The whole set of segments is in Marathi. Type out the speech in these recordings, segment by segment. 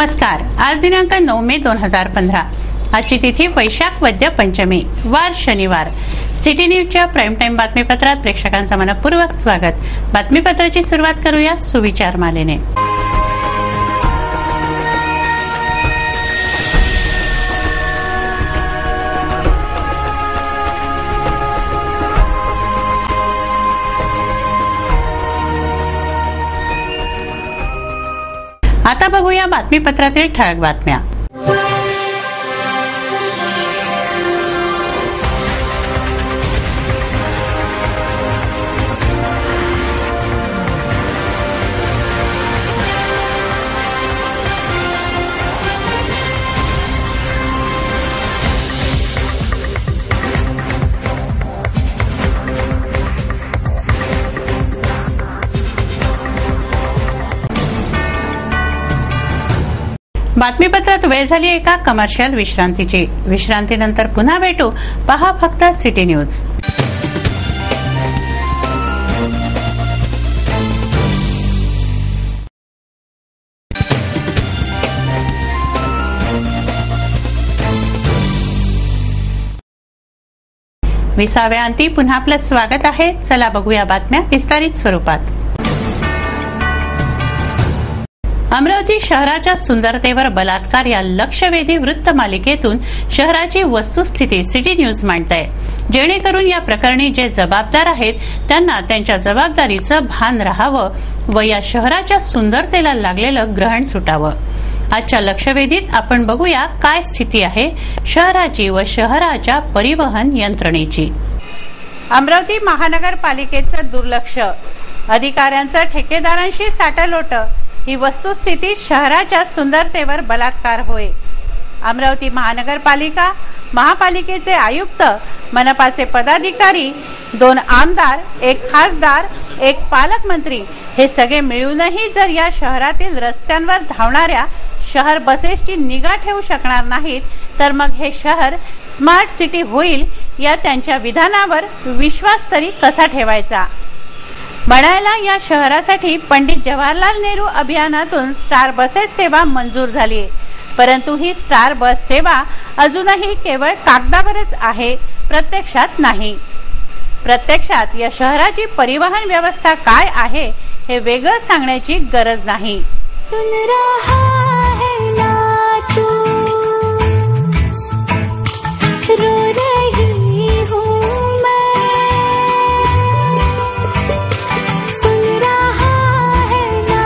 नमस्कार। आज दिनांक 9 मे 2015। आजची तिथी वैशाख वद्य पंचमी, वार शनिवार। सिटी न्यूजच्या प्राईम टाइम बातमीपत्रात प्रेक्षकांचं मनपूर्वक स्वागत। बातमीपत्राची सुरुवात करूया सुविचार मालेने। आता बघूया बातमीपत्रातील ठळक बातम्या। बातमीपत्रात वेळ झाली एका कमर्शियल विश्रांतीची। विश्रांतीनंतर पुन्हा भेटू, पहा फक्त सिटी न्यूज। विसाव्या अंती पुन्हा आपलं स्वागत आहे। चला बघूया बातम्या विस्तारित स्वरूपात। अमरावती शहराच्या सुंदरतेवर बलात्कार या लक्षवेधी वृत्त मालिकेतून शहराची वस्तुस्थिती सिटी न्यूज मांडते, जेणेकरून या प्रकरणी जे जबाबदार आहेत त्यांना त्यांच्या जबाबदारीचं भान राहावं व या शहराच्या सुंदरतेला लागलेलं ग्रहण सुटावं। आजच्या लक्षवेधीत आपण बघूया काय स्थिती आहे शहराची व शहराच्या परिवहन यंत्रणेची। अमरावती महानगरपालिकेचं दुर्लक्ष, अधिकाऱ्यांचं ठेकेदारांशी साटालोट ही वस्तुस्थिती शहराच्या सुंदरतेवर बलात्कार होय। अमरावती महापालिकेचे आयुक्त, मनपाचे पदाधिकारी, 2 आमदार, 1 खासदार, 1 पालकमंत्री हे सगळे मिळूनही जर या शहरातील रस्त्यांवर धावणाऱ्या शहर बसेसची निगा ठेवू शकणार नाहीत तर मग हे शहर स्मार्ट सिटी होईल या त्यांच्या विधानावर विश्वास तरी कसा ठेवायचा। म्हणायला या शहरासाठी पंडित जवाहरलाल नेहरू अभियानातून स्टार बसेस सेवा मंजूर झाली, परंतु ही स्टार बस सेवा अजूनही केवळ कागदावरच आहे, प्रत्यक्षात नाही। प्रत्यक्षात या शहराची परिवहन व्यवस्था काय आहे हे वेगळं सांगण्याची गरज नाही। सुन रहा है ना तू, रो रही हूँ मैं, सुन रहा है ना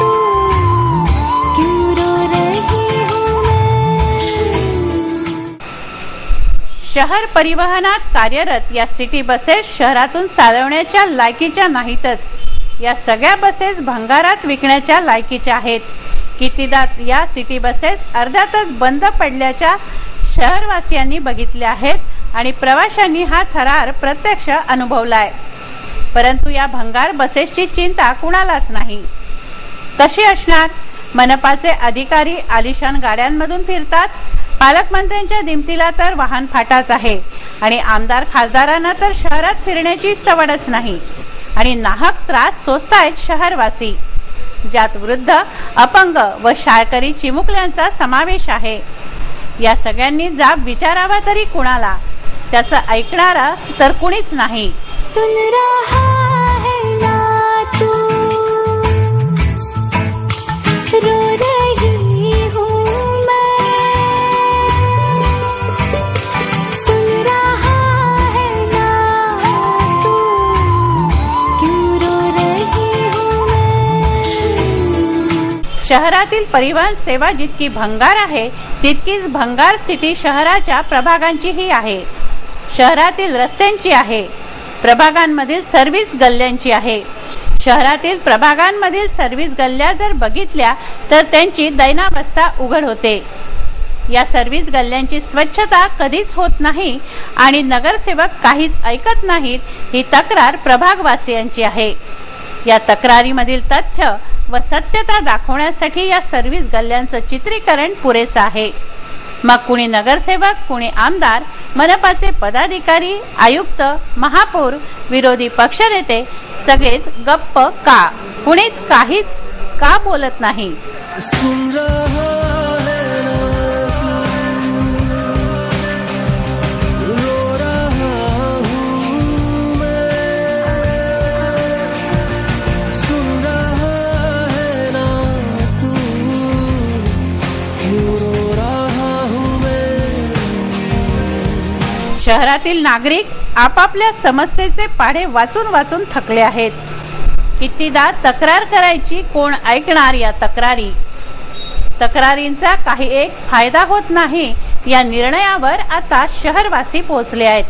तू, क्यों रो रही हूँ मैं। शहर परिवहनात कार्यरत या सिटी बसेस शहरातून चालवण्याच्या लायकीच्या नाहीतच, या सगळ्या बसेस भंगारात विकण्याच्या लायकीच्या आहेत। कितीदा या सिटी बसेस अर्ध्यातच बंद पडल्याच्या शहरवासियांनी बघितल्या आहेत आणि प्रवाशांनी हा थरार प्रत्यक्ष अनुभवलाय, परंतु या भंगार बसेसची चिंता कुणालाच नाही। कशी असणार? मनपाचे अधिकारी आलिशान गाड्यांमधून फिरतात, पालकमंत्र्यांच्या दिमतीला तर वाहन फाटाच आहे आणि आमदार खासदारांना तर शहरात फिरण्याची सवडच नाही आणि नाहक त्रास सोसतायत शहरवासी, ज्यात वृद्ध, अपंग व शाळकरी चिमुकल्यांचा समावेश आहे। या सगळ्यांनी जाब विचारावा तरी कुणाला? त्याचं ऐकणारा तर कुणीच नाही। सुन रहा है ना तू, रो रही हूँ मैं, सुन रहा है ना तू, क्यों रो रही हूँ मैं। शहरातील परिवहन सेवा जितकी भंगार आहे तितकीच भंगार स्थिती शहराच्या प्रभागांचीही आहे। शहरातील रस्त्यांची आहे, प्रभागांमधील सर्व्हिस गल्ल्यांची आहे। शहरातील प्रभागांमधील सर्व्हिस गल्ल्या जर बघितल्या तर त्यांची दैनावस्था उघड होते। या सर्व्हिस गल्ल्यांची स्वच्छता कधीच होत नाही आणि नगरसेवक काहीच ऐकत नाहीत, ही तक्रार प्रभागवासियांची आहे। या तक्रारीमधील तथ्य व सत्यता दाखवण्यासाठी या सर्व्हिस गल्ल्यांचं चित्रीकरण पुरेसं आहे। मग कुणी नगरसेवक, कुणी आमदार, मनपाचे पदाधिकारी, आयुक्त, महापौर, विरोधी पक्षनेते सगळेच गप्प का? कुणीच काहीच का बोलत नाही? शहरातील नागरिक आपापल्या समस्येचे पाढे वाचून वाचून थकले आहेत. कितीदा तक्रार करायची, कोण ऐकणार या तक्रारींचा काही एक फायदा होत नाही या निर्णयावर आता शहरवासी पोहोचले आहेत.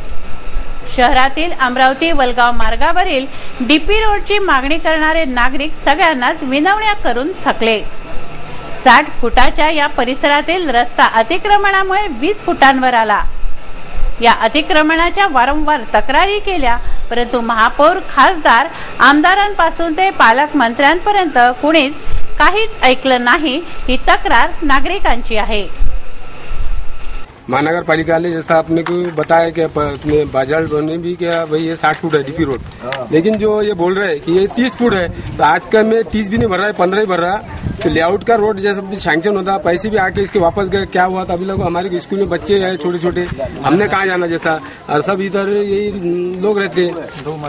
शहरातील अमरावती वलगाव मार्गावरील डीपी रोडची मागणी करणारे नागरिक सगळ्यांनाच विनवण्या करून थकले. 60 फुटाच्या या परिसरातील रस्ता अतिक्रमणामुळे 20 फुटांवर आला. या अतिक्रमणाच्या वारंवार तक्रारी केल्या, परंतु महापौर, खासदार, आमदारांपासून ते पालकमंत्र्यांपर्यंत कुणीच काहीच ऐकलं नाही. ही तक्रार नागरिकांची आहे. महानगर पालिका ने जैसा आपने को बताया कि अपने बाजार ने भी क्या भाई ये 60 फुट है डीपी रोड, लेकिन जो ये बोल रहे हैं कि ये 30 फुट है, तो आज का में 30 भी नहीं भर रहा है, 15 ही भर रहा है. तो लेआउट का रोड जैसा भी सैंक्शन होता, पैसे भी आके इसके वापस गए. क्या हुआ था अभी लोग, हमारे स्कूल में बच्चे हैं छोटे छोटे, हमने कहाँ जाना जैसा, और सब इधर यही लोग रहते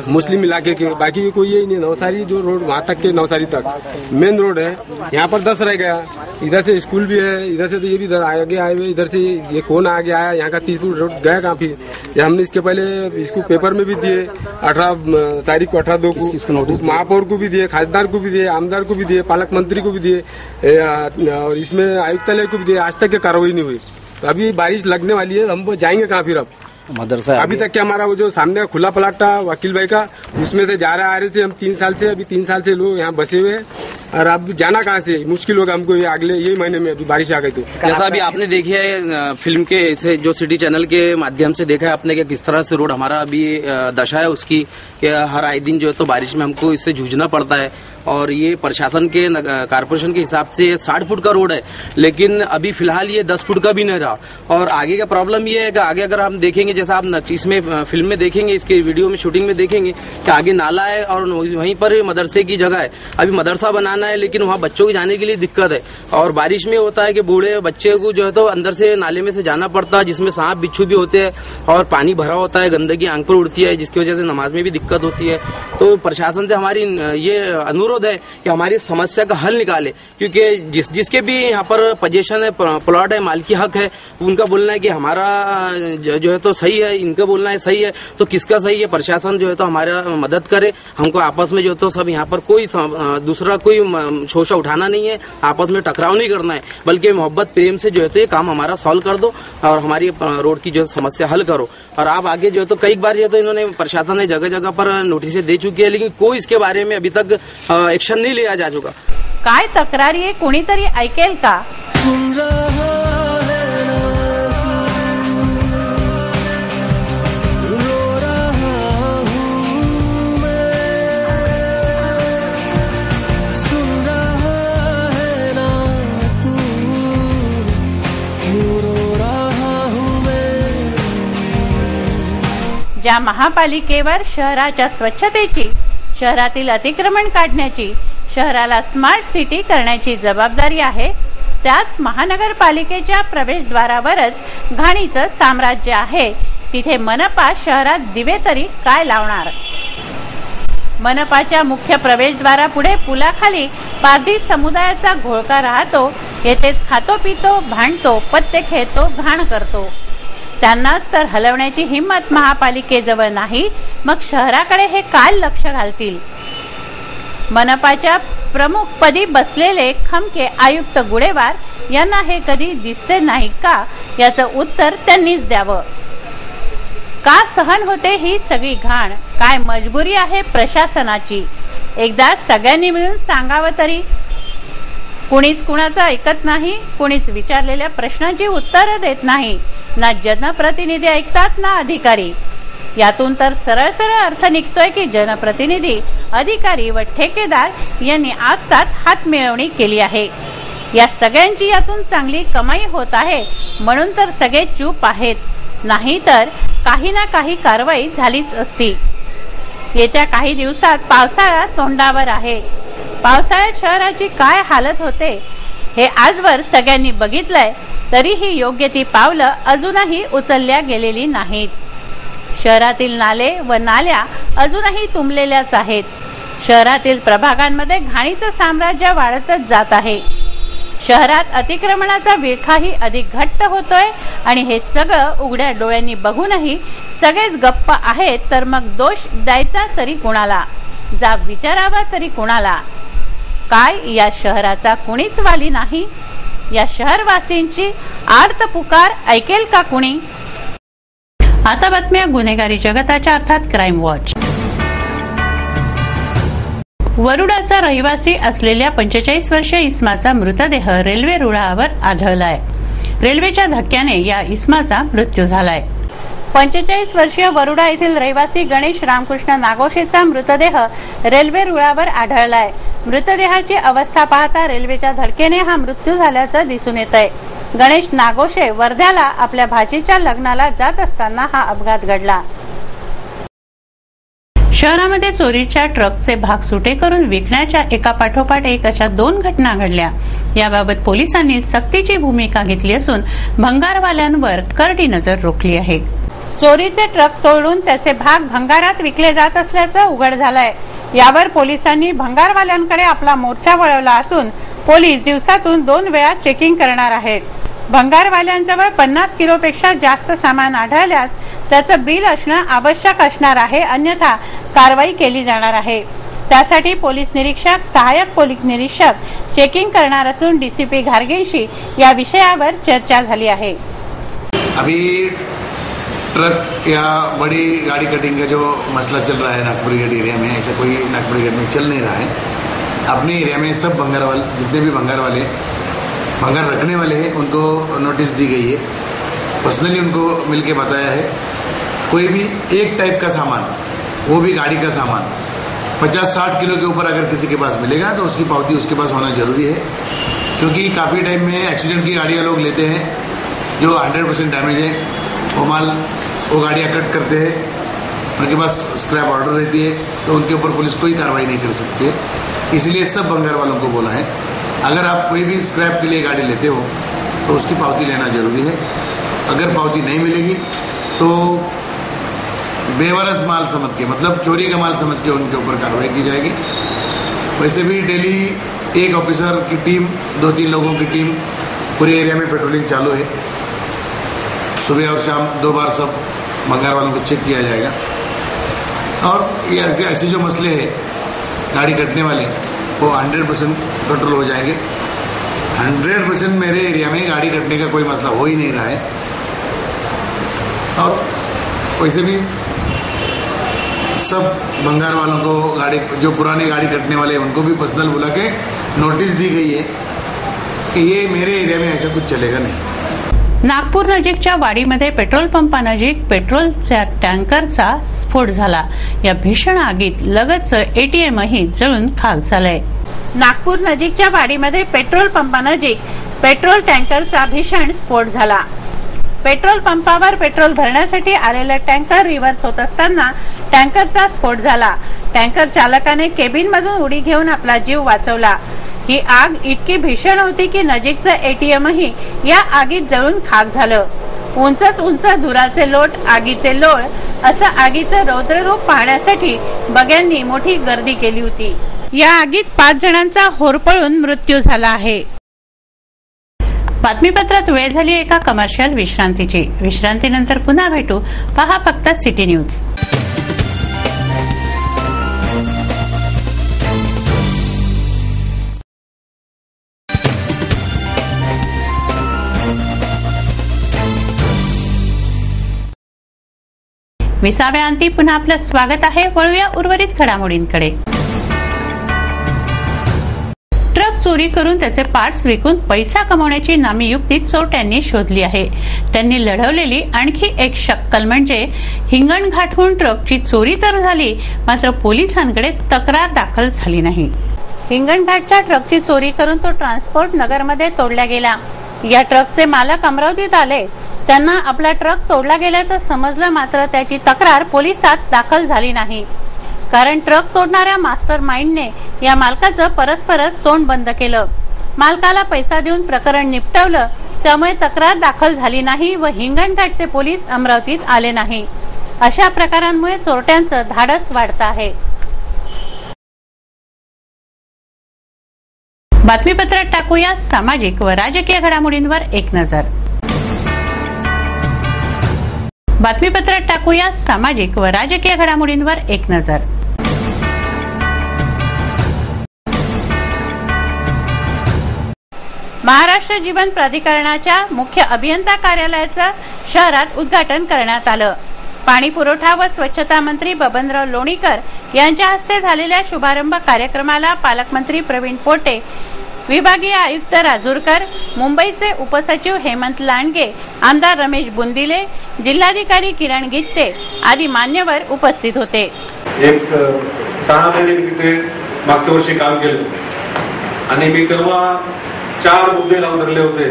मुस्लिम इलाके के, बाकी कोई यही नहीं. नवसारी जो रोड वहाँ तक के नवसारी तक मेन रोड है, यहाँ पर 10 रह गया. इधर से स्कूल भी है, इधर से तो ये भी आगे आए हुए, इधर से ये कौन आगे आया, यहाँ का 30 फुट रोड गया कहाँ. फिर हमने इसके पहले इसको पेपर में भी दिए, 18 तारीख को 18/2 को महापौर को भी दिए, खासदार को भी दिए, आमदार को भी दिए, पालक मंत्री को भी दिए, और इसमें आयुक्तालय को भी दिए. आज तक कार्रवाई नहीं हुई. तो अभी बारिश लगने वाली है, हम जाएंगे कहाँ फिर. अब मदरसा अभी तक क्या हमारा वो जो सामने खुला प्लाट था वकील भाई का, उसमें से जा रहे आ रहे थे हम 3 साल से. अभी 3 साल से लोग यहाँ बसे हुए हैं, और अब जाना कहाँ से, मुश्किल होगा हमको. ये अगले यही महीने में अभी बारिश आ गई. तो जैसा अभी आपने देखी है फिल्म के से जो सिटी चैनल के माध्यम से देखा है आपने कि किस तरह से रोड हमारा अभी दशा है उसकी, कि हर आए दिन जो है तो बारिश में हमको इससे जूझना पड़ता है. और ये प्रशासन के कारपोरेशन के हिसाब से 60 फुट का रोड है, लेकिन अभी फिलहाल ये 10 फुट का भी नहीं रहा. और आगे का प्रॉब्लम ये है कि आगे अगर हम देखेंगे, जैसा आप इसमें फिल्म में देखेंगे, इसके वीडियो में शूटिंग में देखेंगे कि आगे नाला है और वहीं पर मदरसे की जगह है. अभी मदरसा बनाना है, लेकिन वहाँ बच्चों के जाने के लिए दिक्कत है. और बारिश में होता है कि बूढ़े बच्चे को जो है तो अंदर से नाले में से जाना पड़ता है, जिसमें सांप बिच्छू भी होते हैं और पानी भरा होता है, गंदगी आंख पर उड़ती है, जिसकी वजह से नमाज में भी दिक्कत होती है. तो प्रशासन से हमारी ये अनुरोध है कि हमारी समस्या का हल निकाले, क्योंकि जिसके भी यहाँ पर पोजीशन है, प्लॉट है, मालिकी हक है, उनका बोलना है कि हमारा जो है तो सही है, इनका बोलना है सही है. तो किसका सही है? प्रशासन जो है तो हमारा मदद करे. हमको आपस में जो है तो सब यहाँ पर कोई दूसरा कोई शोषा उठाना नहीं है, आपस में टकराव नहीं करना है, बल्कि मोहब्बत प्रेम से जो है तो ये काम हमारा सॉल्व कर दो और हमारी रोड की जो समस्या हल करो. और आप आगे जो है तो कई बार जो है तो इन्होंने प्रशासन ने जगह जगह पर नोटिस दे चुकी है, लेकिन कोई इसके बारे में अभी तक एक्शन नहीं लिया जा चुका. काय तक्रारी आहे, कोणीतरी ऐकेल का? ज्या महापालिकेवर शहराच्या स्वच्छतेची, शहरातील अतिक्रमण काढण्याची, शहराला स्मार्ट सिटी करण्याची जबाबदारी आहे, त्याच महानगरपालिकेच्या प्रवेशद्वारावरच घाणीचं साम्राज्य आहे. तिथे मनपा शहरात दिवे तरी काय लावणार? मनपाच्या मुख्य प्रवेशद्वारापुढे पुलाखाली पारधी समुदायाचा घोळका राहतो. येथेच खातो पितो, भांडतो, पत्ते खेळतो, घाण करतो. त्यांनाच तर हलवण्याची हिंमत महापालिकेजवळ नाही, मग शहराकडे हे काय लक्ष घालतील? मनपाच्या प्रमुखपदी बसलेले खमके आयुक्त गुडेवार यांना हे कधी दिसते नाही का, याचं उत्तर त्यांनीच द्यावं. का सहन होते ही सगळी घाण? काय मजबुरी आहे प्रशासनाची? एकदा सगळ्यांनी मिळून सांगावं तरी. कुणीच कुणाचं ऐकत नाही, कुणीच विचारलेल्या प्रश्नांची उत्तरं देत नाही. ना जनप्रतिनिधी ऐकतात ना अधिकारी. यातून तर सरळ सरळ अर्थ निघतोय की जनप्रतिनिधी, अधिकारी व ठेकेदार यांनी आपसात हात मिळवणी केली आहे. या सगळ्यांची यातून चांगली कमाई होत आहे, म्हणून तर सगळे चूप आहेत. नाही तर काही ना काही कारवाई झालीच असती. येत्या काही दिवसात पावसाळा तोंडावर आहे. पावसाळ्यात शहराची काय हालत होते हे आजवर सगळ्यांनी बघितलंय, तरीही योग्य ती पावलं अजूनही उचलल्या गेलेली नाहीत. शहरातील नाले व नाल्या अजूनही तुंबलेल्याच आहेत. शहरातील प्रभागांमध्ये घाणीचं साम्राज्य वाढतच जात आहे. शहरात अतिक्रमणाचा विळखाही अधिक घट्ट होतोय आणि हे सगळं उघड्या डोळ्यांनी बघूनही सगळेच गप्प आहेत, तर मग दोष द्यायचा तरी कुणाला, जाब विचारावा तरी कुणाला? काय या शहराचा कुणीच वाली नाही? या शहरवासींची आर्त पुकार ऐकेल का कुणी? आता बातम्या गुन्हेगारी जगताच्या, अर्थात क्राईम वॉच. वरुडाचा रहिवासी असलेल्या 45 वर्षीय इसमाचा मृतदेह रेल्वे रुळावर आढळलाय. रेल्वेच्या धक्क्याने या इसमाचा मृत्यू झालाय. 45 वर्षीय वरुडा येथील रहिवासी गणेश रामकृष्ण नागोशेचा मृतदेह रेल्वे रुळावर आढळलाय. मृतदेहाची अवस्था पाहता रेल्वेच्या धडकेने हा मृत्यू झाल्याचं दिसून येत आहे. गणेश नागोशे वर्ध्याला आपल्या भाचीच्या लग्नाला जात असताना हा अपघात घडला. शहरामध्ये चोरीच्या ट्रकचे भाग सुटे करून विकण्याच्या एका पाठोपाठ एक अशा 2 घटना घडल्या. याबाबत पोलिसांनी सक्तीची भूमिका घेतली असून भंगारवाल्यांवर करडी नजर रोखली आहे. चोरीचे ट्रक तोडून त्याचे भाग भंगारात विकले जात असल्याचं उघड झालंय. यावर पोलिसांनी भंगारवाल्यांकडे आपला मोर्चा वळवला असून पोलीस दिवसातून 2 वेळा चेकिंग करणार आहेत. भंगारवाल्यांजवळ 50 किलोपेक्षा जास्त सामान आढळल्यास त्याचं बिल असणं आवश्यक असणार आहे, अन्यथा कारवाई केली जाणार आहे. त्यासाठी पोलीस निरीक्षक, सहाय्यक पोलीस निरीक्षक चेकिंग करणार असून डीसीपी घारगेंशी या विषयावर चर्चा झाली आहे. अभी ट्रक या बड़ी गाड़ी कटिंग का जो मसला चल रहा है नागपुर गेट एरिया में, ऐसा कोई नागपुर गेट में चल नहीं रहा है. अपने एरिया में सब भंगार वाले, जितने भी भंगार रखने वाले हैं, उनको नोटिस दी गई है. पर्सनली उनको मिलके बताया है, कोई भी एक टाइप का सामान, वो भी गाड़ी का सामान 50-60 किलो के ऊपर अगर किसी के पास मिलेगा तो उसकी पावती उसके पास होना जरूरी है. क्योंकि काफ़ी टाइम में एक्सीडेंट की गाड़ियाँ लोग लेते हैं जो 100% डैमेज है, वो गाड़ियाँ कट करते हैं, उनके पास स्क्रैप ऑर्डर रहती है, तो उनके ऊपर पुलिस कोई कार्रवाई नहीं कर सकती है. इसलिए सब भंगार वालों को बोला है, अगर आप कोई भी स्क्रैप के लिए गाड़ी लेते हो तो उसकी पावती लेना जरूरी है. अगर पावती नहीं मिलेगी तो बेवरस माल समझ के, मतलब चोरी का माल समझ के उनके ऊपर कार्रवाई की जाएगी. वैसे भी डेली एक ऑफिसर की टीम, 2-3 लोगों की टीम पूरे एरिया में पेट्रोलिंग चालू है. सुबह और शाम 2 बार सब भंगार वालों को चेक किया जाएगा. और ये ऐसे जो मसले हैं गाड़ी कटने वाले, वो 100% कंट्रोल हो जाएंगे. 100% मेरे एरिया में गाड़ी कटने का कोई मसला हो ही नहीं रहा है. और वैसे भी सब भंगार वालों को, गाड़ी जो पुरानी गाड़ी कटने वाले हैं उनको भी पर्सनल बुला के नोटिस दी गई है कि ये मेरे एरिया में ऐसा कुछ चलेगा नहीं. नागपूर नजीकच्या वाडीमध्ये पेट्रोल पंपानजीक पेट्रोलच्या टँकरचा स्फोट झाला. या भीषण आगीत लगतचं एटीएमही जळून खाक झालंय. नागपूर नजीकच्या वाडीमध्ये पेट्रोल पंपानजीक पेट्रोल टँकरचा भीषण स्फोट झाला. पेट्रोल पंपावर पेट्रोल भरण्यासाठी आलेला टँकर रिव्हर्स होत असताना टँकरचा स्फोट झाला. टँकर चालकाने केबिनमधून उडी घेऊन आपला जीव वाचवला. ही आग इतकी भीषण होती की नजीकचं एटीएमही या आगीत जळून खाक झालं. उंचच उंच धुराचे लोट, आगीचे लोळ असं आगीचं रौद्ररूप पाहण्यासाठी बघ्यांनी मोठी गर्दी केली होती. या आगीत 5 जणांचा होरपळून मृत्यू झाला आहे. बातमीपत्रात वेळ झाली एका कमर्शियल विश्रांतीची. विश्रांतीनंतर पुन्हा भेटू. पहा फक्त सिटी न्यूज. विसाव्या अंती पुन्हा आपलं स्वागत आहे. वळूया उर्वरित घडामोडींकडे. ट्रक चोरी करून त्याचे पार्ट्स विकून पैसा कमवण्याची नामी युक्ती चोरट्यांनी शोधली आहे. त्यांनी लढवलेली आणखी एक शक्कल म्हणजे हिंगणघाटहून ट्रकची चोरी तर झाली, मात्र पोलिसांकडे तक्रार दाखल झाली नाही. हिंगणघाटच्या ट्रकची चोरी करून तो ट्रान्सपोर्ट नगरमध्ये तोडला गेला. या ट्रकचे मालक अमरावतीत आले. त्यांना आपला ट्रक तोडला गेल्याचं समजलं, मात्र त्याची तक्रार पोलिसात दाखल झाली नाही. कारण ट्रक तोडणाऱ्या मास्टर माइंडने या मालकाचं परस्परच तोंड बंद केलं. मालकाला पैसा देऊन प्रकरण निपटवलं, त्यामुळे तक्रार दाखल झाली नाही व हिंगणघाटचे पोलीस अमरावतीत आले नाही. अशा प्रकारांमुळे चोरट्यांचं धाडस वाढत आहे. बातमीपत्रात टाकूया सामाजिक व राजकीय घडामोडींवर एक नजर. बातमीपत्रात टाकूया सामाजिक व राजकीय घडामोडींवर एक नजर. महाराष्ट्र जीवन प्राधिकरणाच्या मुख्य अभियंता कार्यालयाचं शहरात उद्घाटन करण्यात आलं. पाणी पुरवठा व स्वच्छता मंत्री बबनराव लोणीकर यांच्या हस्ते झालेल्या शुभारंभ कार्यक्रमाला पालकमंत्री प्रवीण पोटे, विभागीय आयुक्त राजूरकर, मुंबईचे उपसचिव हेमंत लांडगे, आमदार रमेश बुंदिले, जिल्हाधिकारी किरण गित्ते आदी मान्यवर उपस्थित होते. एक 6 महिने मी तिथे मागच्या वर्षी काम केलं आणि मी तेव्हा 4 मुद्दे लावून धरले होते.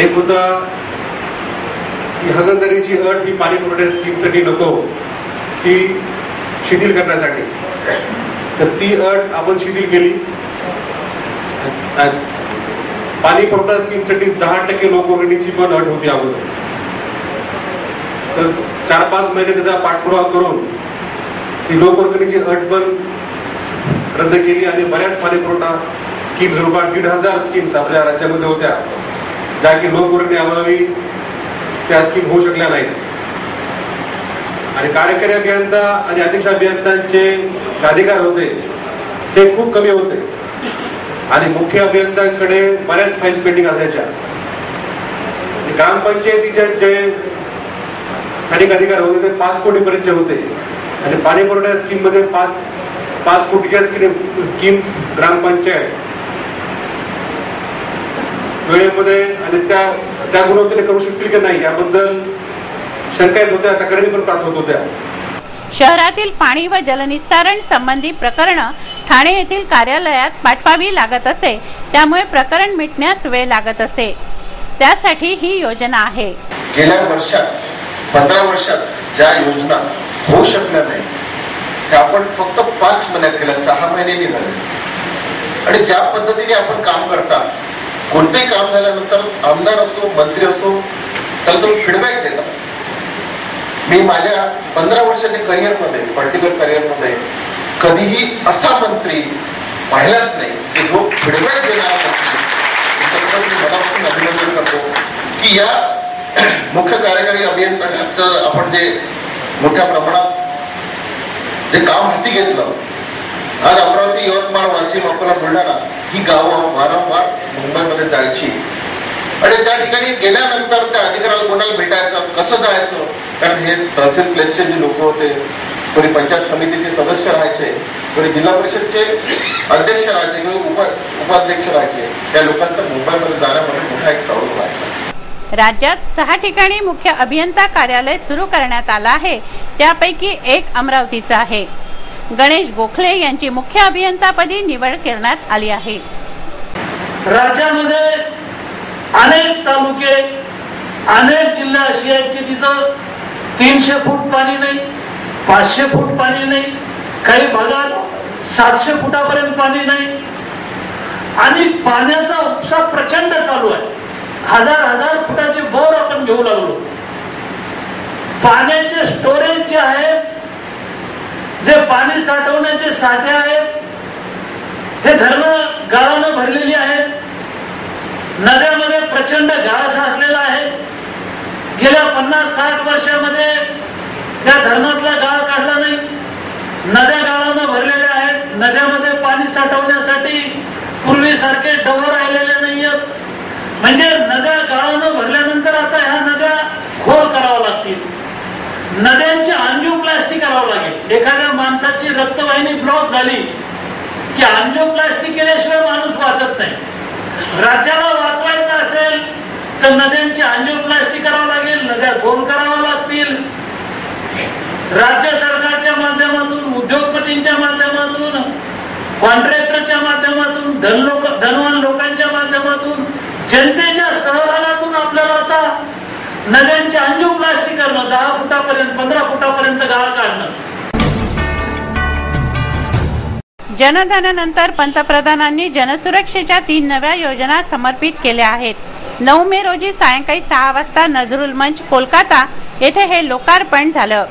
एक होता की हागणदारीची अट ही पाणी पुरवठा स्कीमसाठी नको, ती शिथिल करण्यासाठी. तर ती अट आपण शिथिल केली. पाणी पुरवठा स्कीमसाठी 10% लोकवर्गणीची पण अट होती अगोदर. तर 4-5 महिने त्याचा पाठपुरावा करून ती लोकवर्गणीची अट पण रद्द केली आणि बऱ्याच पाणी पुरवठा स्कीम जवळपास 1,500 स्कीम्स आपल्या राज्यामध्ये होत्या, ज्या की लोकवर्गणी अभावी त्या स्कीम होऊ शकल्या नाहीत. आणि कार्यकारी अभियंता आणि अध्यक्ष अभियंत्यांचे अधिकार होते ते खूप कमी होते आणि मुख्य अभियंत्यांकडे बऱ्याच फाईल्स पेंडिंग असायच्या. ग्रामपंचायतीचे जे स्थानिक अधिकार होते ते 5 कोटीपर्यंतचे होते आणि पाणी पुरवठा स्कीम मध्ये 5 कोटीच्या स्कीम्स ग्रामपंचायत वेळेमध्ये आणि त्या गुणवत्तेने करू शकतील की नाही याबद्दल शंका येत होत्या, तक्रारी पण प्राप्त होत होत्या. शहरातील पाणी व जलनिस्सारण संबंधी प्रकरण ठाणे येथील कार्यालयात पाठवावी लागत असे, त्यामुळे प्रकरण मिटण्यास वेळ लागत असे. त्यासाठी ही योजना आहे. गेल्या वर्षात 15 वर्षात ज्या योजना होऊ शकल्या नाही त्या आपण फक्त 5 महिन्यात केल्या, 6 महिन्यांनी झाले. आणि ज्या पद्धतीने आपण काम करता, कोणतेही काम झाल्यानंतर आमदार असो मंत्री असो त्याला तो फीडबॅक देतात. मी माझ्या 15 वर्षाच्या करिअरमध्ये, पॉलिटिकल करिअरमध्ये कधीही असा मंत्री पाहिलाच नाही की जो फीडबॅक देणारा मंत्री. त्याच्याबद्दल मी मनापासून अभिनंदन करतो की या मुख्य कार्यकारी अभियंत्याचं आपण जे मोठ्या प्रमाणात जे काम हाती घेतलं. आज अमरावती, यवतमाळ, वाशिम, अकोला, बुलढाणा ही गावं वारंवार मुंबईमध्ये जायची आणि त्या ठिकाणी गेल्यानंतर त्या अधिकाऱ्याला कोणाला भेटायचं, कसं जायचं, कारण हे तहसील प्लेसचे जे लोक होते, कोणी पंचायत समितीचे सदस्य राहायचे, कोणी जिल्हा परिषदचे अध्यक्ष राहायचे किंवा उपाध्यक्ष राहायचे, त्या लोकांचा मुंबईमध्ये जाण्यामध्ये मोठा एक प्रॉब्लेम व्हायचा. राज्यात 6 ठिकाणी मुख्य अभियंता कार्यालय सुरू करण्यात आलं आहे. त्यापैकी एक अमरावतीचं आहे. गणेश गोखले यांची मुख्य अभियंतापदी निवड करण्यात आली आहे. राज्यामध्ये अनेक तालुके, अनेक जिल्हे असे आहेत की तिथं 300 फूट पाणी नाही, 500 फूट पाणी नाही, काही भागात 700 फुटापर्यंत पाणी नाही आणि पाण्याचा उपसा प्रचंड चालू आहे. हजार फुटाचे बोर आपण घेऊ लागलो. पाण्याचे स्टोरेज जे आहे, जे पाणी साठवण्याचे साठे आहेत, हे धरणं गाळानं भरलेली आहेत. नद्यामध्ये प्रचंड गाळ साचलेला आहे. गेल्या 50-60 वर्षामध्ये या धरणातला गाळ काढला नाही. नद्या गाळानं भरलेल्या आहेत. नद्यामध्ये पाणी साठवण्यासाठी पूर्वीसारखे डोह राहिलेले नाहीयेत. म्हणजे नद्या गाळानं भरल्यानंतर आता ह्या नद्या खोल कराव्या लागतील. नद्यांची अँजिओप्लास्टी करावं लागेल. एखाद्या माणसाची रक्तवाहिनी ब्लॉक झाली की अँजिओप्लास्टी केल्याशिवाय माणूस वाचत नाही. राज्याला वाचवायचं असेल तर नद्यांची अँजिओप्लास्टी करावं लागेल, नद्या खोल कराव्या लागतील. राज्य सरकारच्या माध्यमातून, उद्योगपतींच्या माध्यमातून, कॉन्ट्रॅक्टरच्या माध्यमातून, धनवान लोकांच्या माध्यमातून, जनतेच्या सहभागातून आपल्याला आता नद्यांची अँजिओप्लास्टी करणं, 10 फुटापर्यंत 15 फुटापर्यंत गाळ काढणं. जनधननंतर पंतप्रधानांनी जनसुरक्षेच्या 3 नव्या योजना समर्पित केल्या आहेत. 9 मे रोजी सायंकाळी 6 वाजता नजरुल मंच कोलकाता येथे हे लोकार्पण झालं.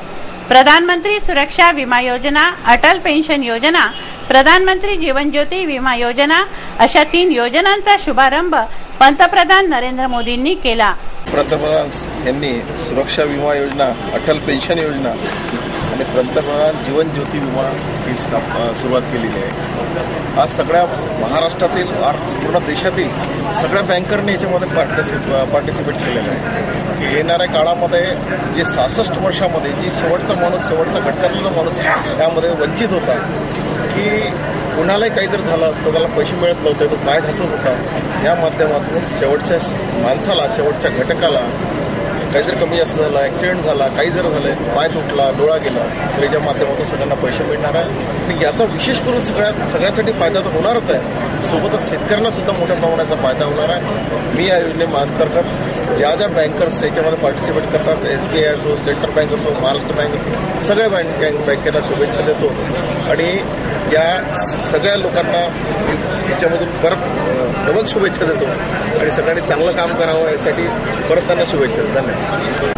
प्रधानमंत्री सुरक्षा विमा योजना, अटल पेन्शन योजना, प्रधानमंत्री जीवन ज्योती विमा योजना अशा 3 योजनांचा शुभारंभ पंतप्रधान नरेंद्र मोदींनी केला. पंतप्रधान यांनी सुरक्षा विमा योजना, अटल पेन्शन योजना आणि पंतप्रधान जीवन ज्योती विमा ही सुरुवात केलेली आहे. आज सगळ्या महाराष्ट्रातील पूर्ण देशातील सगळ्या बँकरने याच्यामध्ये पार्टिसिपेट केलेलं आहे की येणाऱ्या काळामध्ये जे 66 वर्षामध्ये जी शेवटचा घटकातला माणूस त्यामध्ये वंचित होता की कुणालाही काही जर झालं तर त्याला पैसे मिळत नव्हते, तो पाय घसत होता. या माध्यमातून शेवटच्या माणसाला, शेवटच्या घटकाला काही जर कमी जास्त झाला, ॲक्सिडेंट झाला, काही जर झालं, पाय तुटला, डोळा गेला तर याच्या माध्यमातून सगळ्यांना पैसे मिळणार आहे. आणि याचा विशेष करून सगळ्यासाठी फायदा तर होणारच आहे, सोबतच शेतकऱ्यांना सुद्धा मोठ्या प्रमाणाचा फायदा होणार आहे. मी या योजनेअंतर्गत ज्या बँकर्स याच्यामध्ये पार्टिसिपेट करतात, SBI असो, सेंट्रल बँक असो, महाराष्ट्र बँक, सगळ्या बँकेला शुभेच्छा देतो आणि या सगळ्या लोकांना याच्यामधून परत डबल शुभेच्छा देतो आणि सगळ्यांनी चांगलं काम करावं यासाठी परत त्यांना शुभेच्छा देतो. धन्यवाद.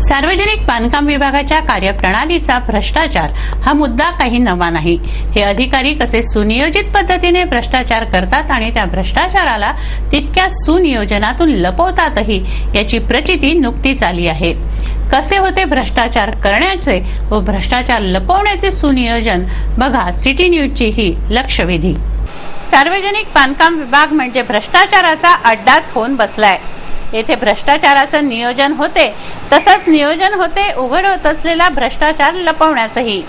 सार्वजनिक बांधकाम विभागाच्या कार्यप्रणालीचा भ्रष्टाचार हा मुद्दा काही नवा नाही. हे अधिकारी कसे सुनियोजित पद्धतीने भ्रष्टाचार करतात आणि त्या भ्रष्टाचाराला तितक्या सुनियोजनातून लपवतातही याची प्रचिती नुकतीच आली आहे. कसे होते भ्रष्टाचार करण्याचे व भ्रष्टाचार लपवण्याचे सुनियोजन, बघा सिटी न्यूजची ही लक्षवेधी. सार्वजनिक बांधकाम विभाग म्हणजे भ्रष्टाचाराचा अड्डाच होऊन बसलाय. येथे भ्रष्टाचाराचं नियोजन होते, तसंच नियोजन होते उघड होत असलेला भ्रष्टाचार लपवण्याचंही.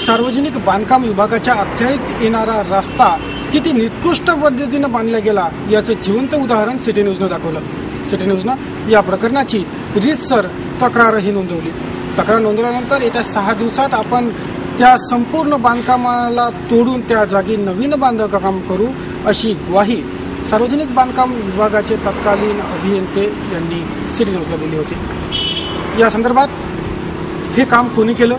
सार्वजनिक बांधकाम विभागाच्या अखत्यारीत येणारा रस्ता किती निकृष्ट पद्धतीने बांधला गेला याचं जिवंत उदाहरण सिटी न्यूजनं दाखवलं. सिटी न्यूजनं या प्रकरणाची रीतसर तक्रारही नोंदवली. तक्रार नोंदवल्यानंतर येत्या 6 दिवसात आपण त्या संपूर्ण बांधकामाला तोडून त्या जागी नवीन बांधकाम करू अशी ग्वाही सार्वजनिक बांधकाम विभागाचे तत्कालीन अभियंते यांनी सिटी न्यूजला दिली होती. या संदर्भात हे काम कोणी केलं,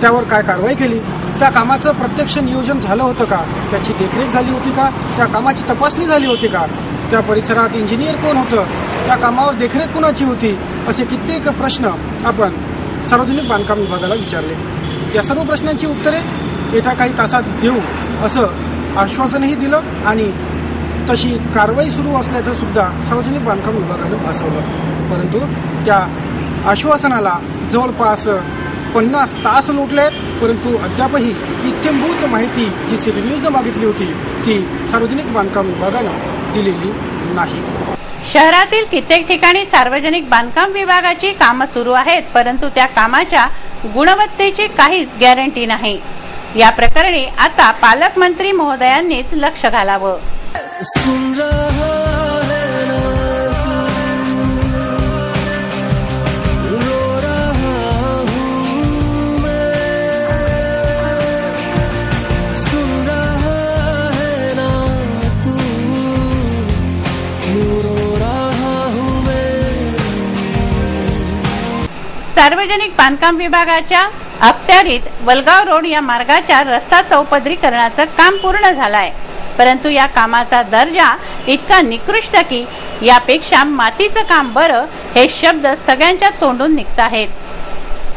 त्यावर काय कारवाई केली, त्या कामाचं प्रत्यक्ष नियोजन झालं होतं का, त्याची देखरेख झाली होती का, त्या कामाची तपासणी झाली होती का, त्या परिसरात इंजिनियर कोण होतं, त्या कामावर देखरेख कोणाची होती, असे कित्येक प्रश्न आपण सार्वजनिक बांधकाम विभागाला विचारले. या सर्व प्रश्नांची उत्तरे येत्या काही तासात देऊ असं आश्वासनही दिलं आणि तशी कारवाई सुरू असल्याचं सुद्धा सार्वजनिक बांधकाम विभागानं भासवलं. परंतु त्या आश्वासनाला जवळपास 50 तास लोटलेत, परंतु अद्यापही इत्यंभूत माहिती जी सिटी न्यूजनं मागितली होती ती सार्वजनिक बांधकाम विभागानं दिलेली नाही. शहरातील कित्येक ठिकाणी सार्वजनिक बांधकाम विभागाची कामं सुरू आहेत, परंतु त्या कामाच्या गुणवत्तेची काहीच गॅरंटी नाही. या प्रकरणी आता पालकमंत्री महोदयांनीच लक्ष घालावं. सार्वजनिक बांधकाम विभागाच्या अखत्यारीत वलगाव रोड या मार्गाच्या रस्ता चौपदरीकरणाचं काम पूर्ण झालंय, परंतु या कामाचा दर्जा इतका निकृष्ट की यापेक्षा मातीचं काम बरं हे शब्द सगळ्यांच्या तोंडून निघत आहेत.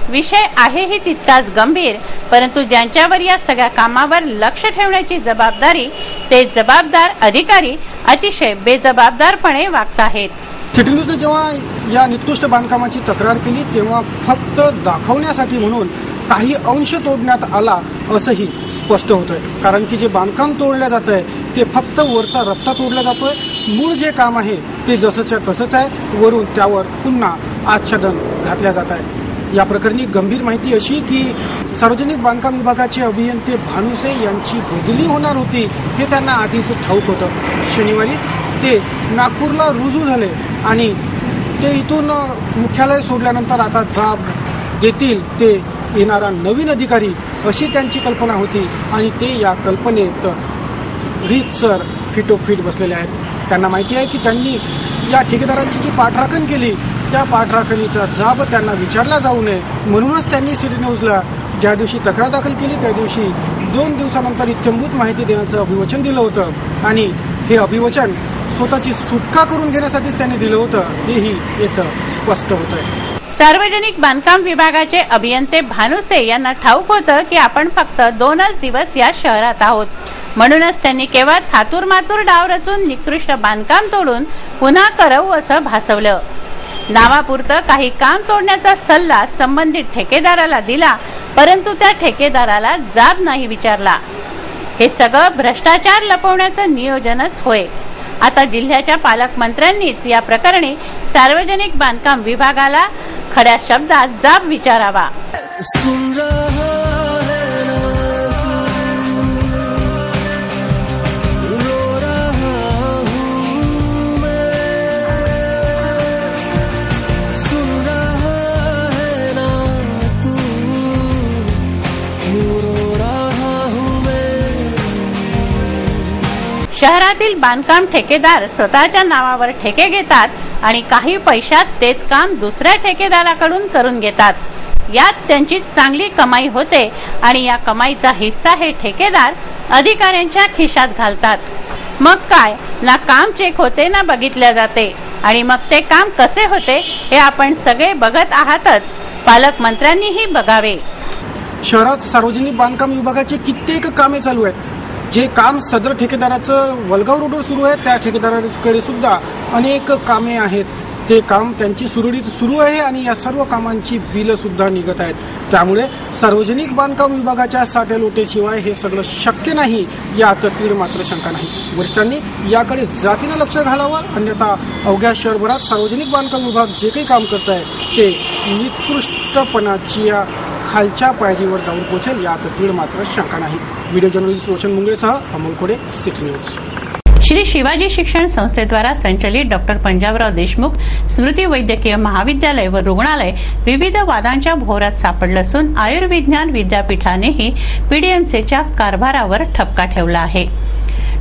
विषय आहेही तितकाच गंभीर, परंतु ज्यांच्यावर या सगळ्या कामावर लक्ष ठेवण्याची जबाबदारी, ते जबाबदार अधिकारी अतिशय बेजबाबदारपणे वागत आहेत. सिटी न्यूजने जेव्हा या निकृष्ट बांधकामाची तक्रार केली तेव्हा फक्त दाखवण्यासाठी म्हणून काही अंश तोडण्यात आला असंही स्पष्ट होतंय. कारण की जे बांधकाम तोडलं जात आहे ते फक्त वरचा रस्ता तोडला जातोय, मूळ जे काम आहे ते जसंच्या तसंच आहे, वरून त्यावर पुन्हा आच्छादन घातल्या जात आहे. या प्रकरणी गंभीर माहिती अशी की सार्वजनिक बांधकाम विभागाचे अभियंते भानुसे यांची बदली होणार होती हे त्यांना आधीच ठाऊक होतं. शनिवारी ते नागपूरला रुजू झाले आणि ते इथून मुख्यालय सोडल्यानंतर आता जाब देतील ते येणारा नवीन अधिकारी अशी त्यांची कल्पना होती आणि ते या कल्पनेत रीतसर फिटोफिट बसलेले आहेत. त्यांना माहिती आहे की त्यांनी या ठेकेदारांची जी पाठराखण केली त्या पाठराखणीचा जाब त्यांना विचारला जाऊ नये, म्हणूनच त्यांनी सिटी न्यूजला ज्या दिवशी तक्रार दाखल केली त्या दिवशी 2 दिवसानंतर इत्यंभूत माहिती देण्याचं अभिवचन दिलं होतं आणि हे अभिवचन स्वतःची सुटका करून घेण्यासाठीच त्यांनी दिलं होतं हेही इथं स्पष्ट होतंय। सार्वजनिक बांधकाम विभागाचे अभियंते भानुसे यांना ठाऊक होतं की आपण फक्त 2च दिवस या शहरात आहोत, म्हणूनच त्यांनी केवळ थातूरमातूर डाव रचून निकृष्ट बांधकाम तोडून पुन्हा करवू असं भासवलं। नावापुरतं काही काम तोडण्याचा सल्ला संबंधित ठेकेदाराला दिला, परंतु त्या ठेकेदाराला जाब नाही विचारला। हे सगळं भ्रष्टाचार लपवण्याचं नियोजनच होय। आता जिल्ह्याच्या पालकमंत्र्यांनीच या प्रकरणी सार्वजनिक बांधकाम विभागाला खऱ्या शब्दात जाब विचारावा। शहरातील बांधकाम ठेकेदार स्वतःच्या नावावर ठेके घेतात आणि काही पैशात तेच काम दुसऱ्या ठेकेदाराकडून करून घेतात। यात त्यांची चांगली कमाई होते आणि या कमाईचा हिस्सा हे ठेकेदार अधिकाऱ्यांच्या खिशात घालतात। मग काय ना काम चेक होते ना बघितल्या जाते आणि मग ते काम कसे होते हे आपण सगळे बघत आहातच, पालकमंत्र्यांनीही बघावे। शहरात सार्वजनिक बांधकाम विभागाचे कित्येक कामे चालू आहेत। जे काम सदर ठेकेदाराचं वलगाव रोडवर सुरू आहे त्या ठेकेदाराकडे सुद्धा अनेक कामे आहेत। ते काम त्यांची सुरळीत सुरू आहे आणि या सर्व कामांची बिलं सुद्धा निघत आहेत। त्यामुळे सार्वजनिक बांधकाम विभागाच्या साठेलोटेशिवाय हे सगळं शक्य नाही यात तीळ मात्र शंका नाही। वरिष्ठांनी याकडे जातीनं लक्ष घालावं, अन्यथा अवघ्या शहरभरात सार्वजनिक बांधकाम विभाग जे काही काम करत आहे ते निकृष्टपणाच्या खालच्या पायरीवर जाऊन पोहोचेल यात तीळ मात्र शंका नाही। व्हिडिओ जर्नलिस्ट रोशन मुंगळेसह अमोल खोडे, सिटी न्यूज। श्री शिवाजी शिक्षण संस्थेद्वारा संचलित डॉक्टर पंजाबराव देशमुख स्मृती वैद्यकीय महाविद्यालय व रुग्णालय विविध वादांच्या भोवऱ्यात सापडलं असून आयुर्विज्ञान विद्यापीठानेही पीडीएमसीच्या कारभारावर ठपका ठेवला आहे।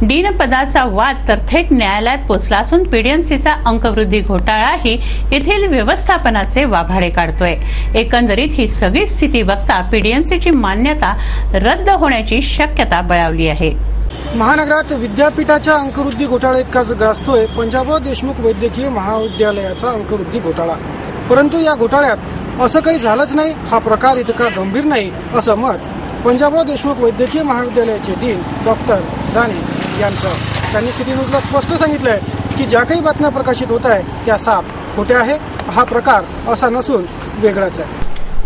डीन पदाचा वाद तर थेट न्यायालयात पोचला असून पीडीएमसीचा अंकवृद्धी घोटाळाही येथील व्यवस्थापनाचे वाभाडे काढतोय। एकंदरीत ही सगळी स्थिती बघता पीडीएमसीची मान्यता रद्द होण्याची शक्यता बळावली आहे। महानगरात विद्यापीठाच्या अंकवृद्धी घोटाळा इतकाच गाजतोय पंजाबराव देशमुख वैद्यकीय महाविद्यालयाचा अंकवृद्धी घोटाळा, परंतु या घोटाळ्यात असं काही झालंच नाही, हा प्रकार इतका गंभीर नाही असं मत पंजाबराव देशमुख वैद्यकीय महाविद्यालयाचे डीन डॉक्टर जाने यांचं। त्यांनी सिटी न्यूजला स्पष्ट सांगितलंय की ज्या काही बातम्या प्रकाशित होत आहे त्या साफ खोट्या आहे, हा प्रकार असा नसून वेगळाच आहे।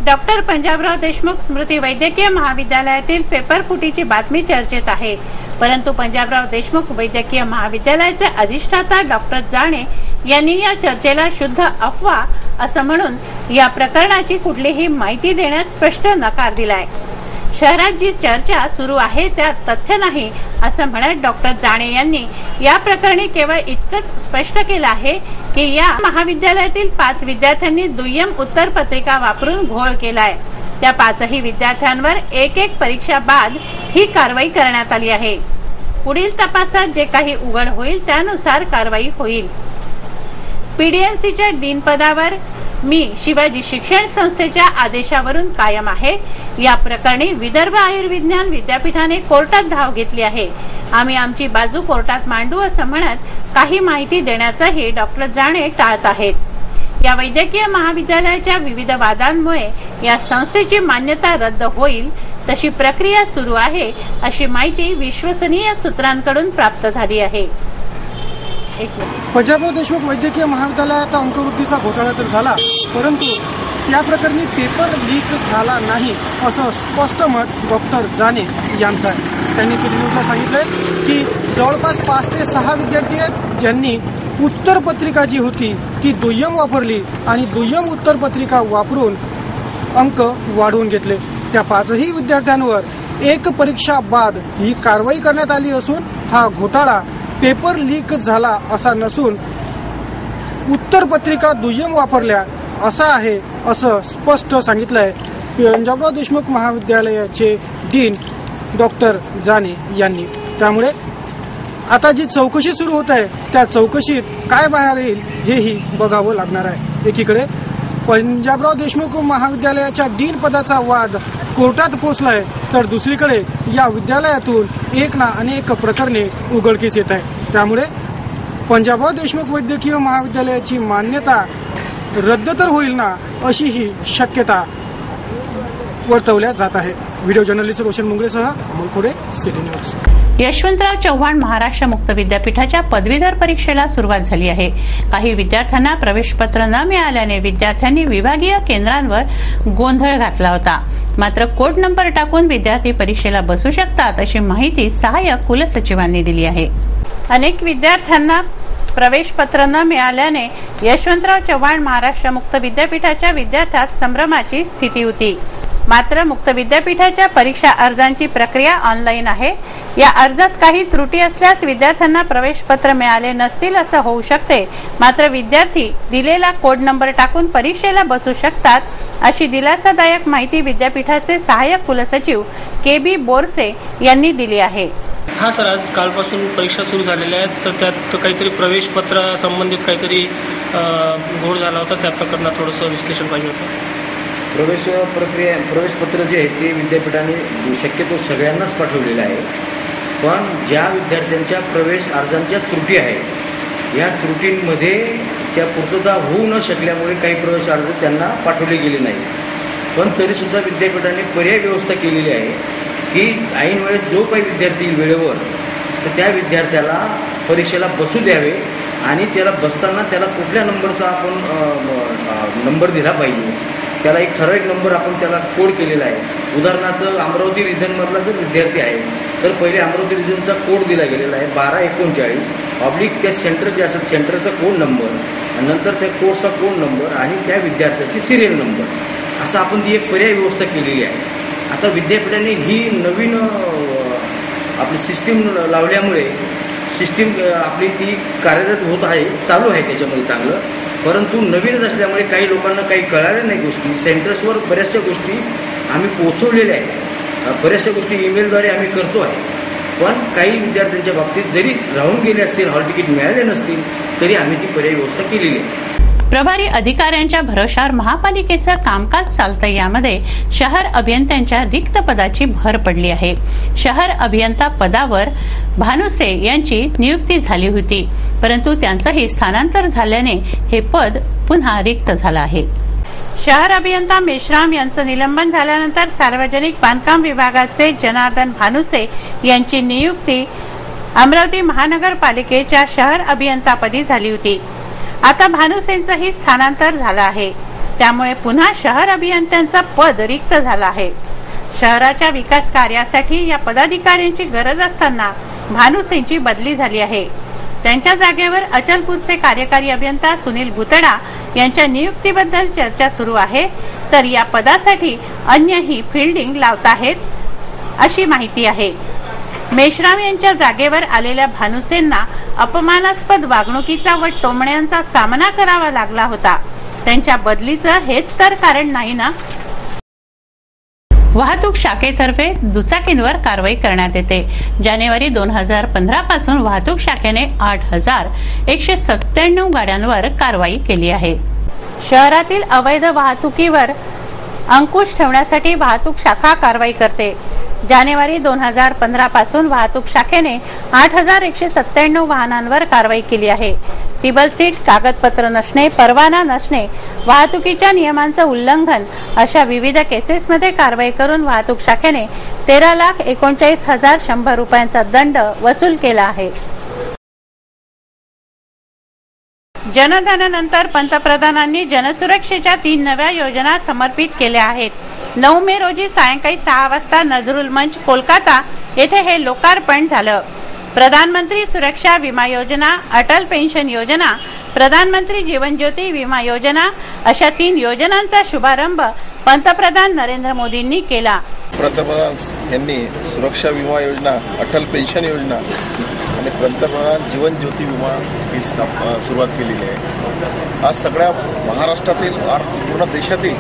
डॉक्टर पंजाबराव देशमुख स्मृती वैद्यकीय महाविद्यालयातील पेपरफुटीची बातमी चर्चेत आहे, परंतु पंजाबराव देशमुख वैद्यकीय महाविद्यालयाचे अधिष्ठाता डॉक्टर जाने यांनी या चर्चेला शुद्ध अफवा असं म्हणून या प्रकरणाची कुठलीही माहिती देण्यास स्पष्ट नकार दिलाय। शहरात जी चर्चा सुरू आहे त्यात तथ्य नाही असं म्हणत डॉक्टर जाने यांनी या प्रकरणी केवळ इतकंच स्पष्ट केलं आहे की या महाविद्यालयातील 5 विद्यार्थ्यांनी दुय्यम उत्तरपत्रिका वापरून घोळ केलाय। त्या 5ही विद्यार्थ्यांवर एक परीक्षा बाद ही कारवाई करण्यात आली आहे। पुढील तपासात जे काही उघड होईल त्यानुसार कारवाई होईल। पीडीएमसीच्या डीन पदावर मी शिवाजी शिक्षण संस्थेच्या आदेशावरून कायम आहे। या प्रकरणी विदर्भ आयुर्विज्ञान विद्यापीठाने कोर्टात धाव घेतली आहे। आम्ही आमची बाजू कोर्टात मांडू असं म्हणत काही माहिती देण्याचाही डॉक्टर जाने टाळत आहेत। या वैद्यकीय महाविद्यालयाच्या विविध वादांमुळे या संस्थेची मान्यता रद्द होईल तशी प्रक्रिया सुरू आहे अशी माहिती विश्वसनीय सूत्रांकडून प्राप्त झाली आहे। पंजाबराव देशमुख वैद्यकीय महाविद्यालयात अंकवृद्धीचा घोटाळा तर झाला, परंतु या प्रकरणी पेपर लीक झाला नाही असं स्पष्ट मत डॉक्टर जाने यांचं आहे। त्यांनी सिटी न्यूजला सांगितलंय की जवळपास 5 ते 6 विद्यार्थी आहेत ज्यांनी उत्तरपत्रिका जी होती ती दुय्यम वापरली आणि दुय्यम उत्तरपत्रिका वापरून अंक वाढवून घेतले। त्या 5ही विद्यार्थ्यांवर एक परीक्षा बाद ही कारवाई करण्यात आली असून हा घोटाळा पेपर लीक झाला असा नसून उत्तरपत्रिका दुय्यम वापरल्या असा आहे असं स्पष्ट सांगितलंय पंजाबराव देशमुख महाविद्यालयाचे डीन डॉक्टर जाने यांनी। त्यामुळे आता जी चौकशी सुरू होत आहे त्या चौकशीत काय बाहेर येईल हेही बघावं लागणार आहे। एकीकडे पंजाबराव देशमुख महाविद्यालयाच्या डीन पदाचा वाद कोर्टात पोहोचलाय, तर दुसरीकडे या विद्यालयातून एक ना अनेक प्रकरणे उघडकीस येत आहे. त्यामुळे पंजाबराव देशमुख वैद्यकीय महाविद्यालयाची मान्यता रद्द तर होईल ना, अशी ही शक्यता वर्तवल्या जात आहे. व्हिडिओ जर्नलिस्ट रोशन मुंगळेसह अमोल खोडे, सिटी न्यूज. यशवंतराव चव्हाण महाराष्ट्र मुक्त विद्यापीठाच्या पदवीधर परीक्षेला सुरुवात झाली आहे. काही विद्यार्थ्यांना प्रवेशपत्र न मिळाल्याने विद्यार्थ्यांनी विभागीय केंद्रांवर गोंधळ घातला होता. मात्र कोड नंबर टाकून विद्यार्थी परीक्षेला बसू शकतात, अशी माहिती सहाय्यक कुलसचिवांनी दिली आहे. अनेक विद्यार्थ्यांना प्रवेशपत्र न मिळाल्याने यशवंतराव चव्हाण महाराष्ट्र मुक्त विद्यापीठाच्या विद्यार्थ्यात संभ्रमाची स्थिती होती. मात्र मुक्त विद्यापीठाच्या परीक्षा अर्जांची प्रक्रिया ऑनलाईन आहे. या अर्जात काही त्रुटी असल्यास विद्यार्थ्यांना प्रवेशपत्र मिळाले नसतील असं होऊ शकते. मात्र विद्यार्थी दिलेला कोड नंबर टाकून परीक्षेला बसू शकतात, अशी दिलासादायक माहिती विद्यापीठाचे सहाय्यक कुलसचिव KB बोरसे यांनी दिली आहे. हा सर, आज कालपासून परीक्षा सुरू झालेल्या आहेत, तर त्यात काहीतरी प्रवेशपत्र संबंधित काहीतरी घोळ झाला होता. त्या प्रकरणात थोडंसं विश्लेषण पाहिजे होतं. प्रवेशपत्र जे आहे ते विद्यापीठाने शक्यतो सगळ्यांनाच पाठवलेलं आहे. पण ज्या विद्यार्थ्यांच्या प्रवेश अर्जांच्या त्रुटी आहेत, या त्रुटींमध्ये त्या पूर्तता होऊ न शकल्यामुळे काही प्रवेश अर्ज त्यांना पाठवले गेले नाही. पण तरीसुद्धा विद्यापीठाने पर्याय व्यवस्था केलेली आहे की ऐन वेळेस जो काही विद्यार्थी वेळेवर, तर त्या विद्यार्थ्याला परीक्षेला बसू द्यावे आणि त्याला बसताना त्याला कुठल्या नंबरचा आपण नंबर दिला पाहिजे. त्याला एक ठराविक नंबर आपण त्याला कोड केलेला आहे. उदाहरणार्थ अमरावती रिजनमधला जर विद्यार्थी आहे, तर पहिले अमरावती रिजनचा कोड दिला गेलेला आहे 1239 त्या सेंटर जे असतात सेंटरचा कोड नंबर, नंतर त्या कोर्सचा कोड नंबर आणि त्या विद्यार्थ्याची सिरियल नंबर, असं आपण ती एक पर्याय व्यवस्था केलेली आहे. आता विद्यापीठाने ही नवीन आपली सिस्टीम लावल्यामुळे सिस्टीम आपली ती कार्यरत होत आहे, चालू आहे त्याच्यामध्ये चांगलं. परंतु नवीनच असल्यामुळे काही लोकांना काही कळाल्या नाही गोष्टी. सेंटर्सवर बऱ्याचशा गोष्टी आम्ही पोहोचवलेल्या आहेत, बऱ्याचशा गोष्टी ईमेलद्वारे आम्ही करतो आहे. पण काही विद्यार्थ्यांच्या बाबतीत जरी राहून गेले असतील, हॉल तिकीट मिळाले नसतील, तरी आम्ही ती पर्याय व्यवस्था केलेली आहे. प्रभारी अधिकाऱ्यांच्या भरोशावर महापालिकेचं कामकाज चालतं, यामध्ये शहर अभियंत्यांच्या रिक्त पदाची भर पडली आहे. शहर अभियंता पदावर भानुसे यांची नियुक्ती झाली होती, परंतु त्यांचंही स्थानांतर झाल्याने हे पद पुन्हा रिक्त झालं आहे. शहर अभियंता मेश्राम यांचं निलंबन झाल्यानंतर सार्वजनिक बांधकाम विभागाचे जनार्दन भानुसे यांची नियुक्ती अमरावती महानगरपालिकेच्या शहर अभियंतापदी झाली होती. आता भानुसेंचंही स्थानांतर झालं आहे, त्यामुळे पुन्हा शहर अभियंत्यांचं पद रिक्त झालं आहे. शहराच्या विकास कार्यासाठी या पदाधिकाऱ्यांची गरज असताना भानुसेंची बदली झाली आहे. त्यांच्या जागेवर अचलपूरचे कार्यकारी अभियंता सुनील भुतडा यांच्या नियुक्तीबद्दल चर्चा सुरू आहे, तर या पदासाठी अन्यही फिल्डिंग लावत आहेत, अशी माहिती आहे. मेश्राम यांच्या जागेवर आलेल्या भानुसेंना अपमानास्पद वागणुकीचा व टोमण्यांचा सामना करावा लागला होता. त्यांच्या बदलीचं हेच तर कारण नाही ना. वाहतूक शाखेतर्फे दुचाकींवर कारवाई करण्यात येते. जानेवारी 2015 पासून वाहतूक शाखेने 8,197 गाड्यांवर कारवाई केली आहे. शहरातील अवैध वाहतुकीवर अंकुश ठेवण्यासाठी वाहतूक शाखा कारवाई करते. जानेवारी 2015 पासून वाहतूक शाखेने 8,197 वाहनांवर कारवाई केली आहे. टेबल सीट, कागदपत्र नसणे, परवाना नसणे, वाहतुकीच्या नियमांचं उल्लंघन अशा विविध केसेसमध्ये कारवाई करून वाहतूक शाखेने 13,39,100 रुपयांचा दंड वसूल केला आहे. जनधनानंतर पंतप्रधानांनी जनसुरक्षेच्या 3 नव्या योजना समर्पित केल्या आहेत. 9 मे रोजी सायंकाळी 6 वाजता नजरुल मंच, कोलकाता येथे हे लोकार्पण झालं. प्रधानमंत्री सुरक्षा विमा योजना, अटल पेन्शन योजना, प्रधानमंत्री जीवन ज्योती विमा योजना अशा 3 योजनांचा शुभारंभ पंतप्रधान नरेंद्र मोदींनी केला. पंतप्रधान यांनी सुरक्षा विमा योजना, अटल पेन्शन योजना आणि पंतप्रधान जीवन ज्योती विमा ही सुरुवात केलेली आहे. आज सगळ्या महाराष्ट्रातील पूर्ण देशातील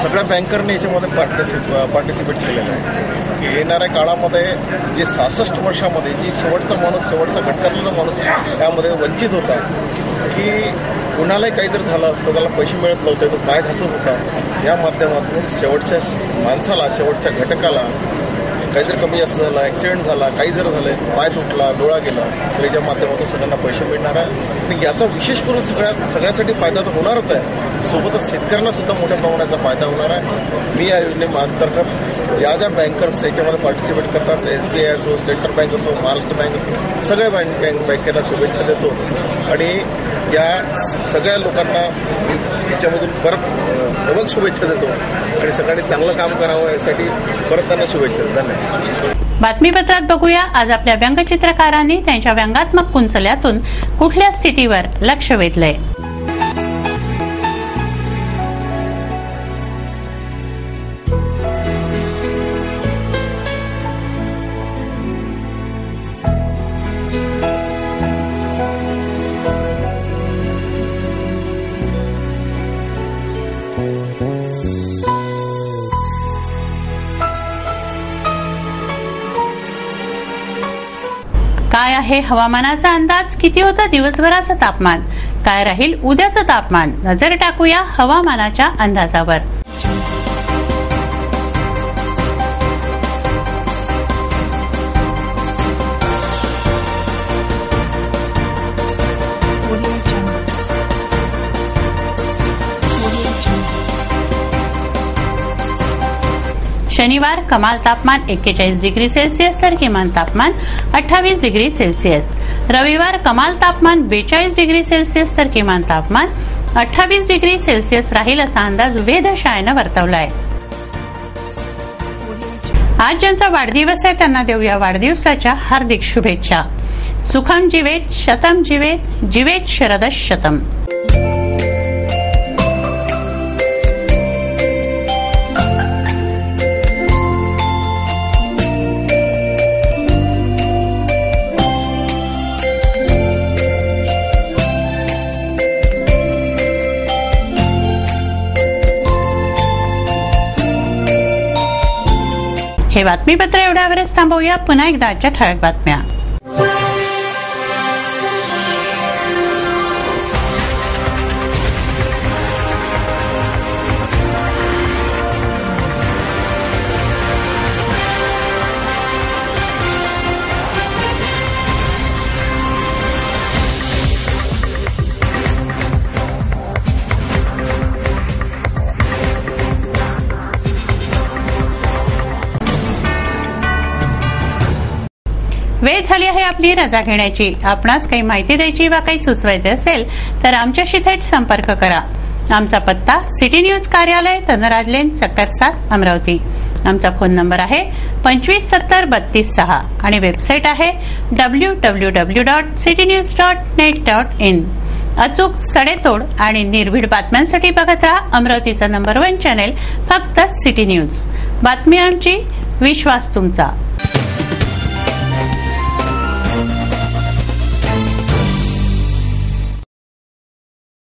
सगळ्या बँकरने याच्यामध्ये पार्टिसिपेट केलेलं आहे की येणाऱ्या काळामध्ये जे 66 वर्षामध्ये जी शेवटचा घटकातला माणूस त्यामध्ये वंचित होता, की कुणालाही काहीतरी झालं तर त्याला पैसे मिळत नव्हते, तो काय घासत होता, या माध्यमातून शेवटच्या माणसाला, शेवटच्या घटकाला काहीतरी कमी जास्त झाला, ॲक्सिडेंट झाला, काही जर झालं, पाय तुटला, डोळा गेला, तर याच्या माध्यमातून सगळ्यांना पैसे मिळणार आहे. आणि याचा विशेष करून सगळ्यासाठी फायदा तर होणारच आहे, सोबतच शेतकऱ्यांना सुद्धा मोठ्या प्रमाणाचा फायदा होणार आहे. मी या योजनेअंतर्गत ज्या बँकर्स याच्यामध्ये पार्टिसिपेट करतात, SBI असो, सेंट्रल बँक असो, महाराष्ट्र बँक, सगळ्या बँकेला शुभेच्छा देतो आणि या सगळ्या लोकांना याच्यामधून परत डबल शुभेच्छा देतो आणि सगळ्यांनी चांगलं काम करावं यासाठी परत त्यांना शुभेच्छा देतो. धन्यवाद. बातमीपत्रात बघूया आज आपल्या व्यंगचित्रकारांनी त्यांच्या व्यंगात्मक कुंचल्यातून कुठल्या स्थितीवर लक्ष वेधलंय. काय आहे हवामानाचा अंदाज? किती होतं दिवसभराचं तापमान? काय राहील उद्याचं तापमान? नजर टाकूया हवामानाच्या अंदाजावर. शनिवार कमाल तापमान 41 डिग्री सेल्सिअस तर किमान तापमान 28 डिग्री सेल्सिअस. रविवार कमाल तापमान 42 डिग्री सेल्सिअस तर किमान तापमान 28 डिग्री सेल्सिअस राहील असा अंदाज वेधशाळेनं वर्तवलाय. आज ज्यांचा वाढदिवस आहे त्यांना देऊया वाढदिवसाच्या हार्दिक शुभेच्छा. सुखम जीवेत, शतम जीवेत, जीवेत शरदः शतम. हे बातमीपत्र एवढ्यावरच थांबवूया. पुन्हा एकदा आजच्या ठळक बातम्या. वेळ झाली आहे आपली रजा घेण्याची. आपणास काही माहिती द्यायची वा काही सुचवायचे असेल तर आमच्याशी थेट संपर्क करा. आमचा पत्ता सिटी न्यूज कार्यालय धनराज लेन सक्कर 7 अमरावती. आमचा फोन नंबर आहे 25703236 आणि वेबसाईट आहे www.citynews.net.in. अचूक, सडेतोड आणि निर्भीड बातम्यांसाठी बघत राहा अमरावतीचा नंबर 1 चॅनेल फक्त सिटी न्यूज. बातमी आमची, विश्वास तुमचा.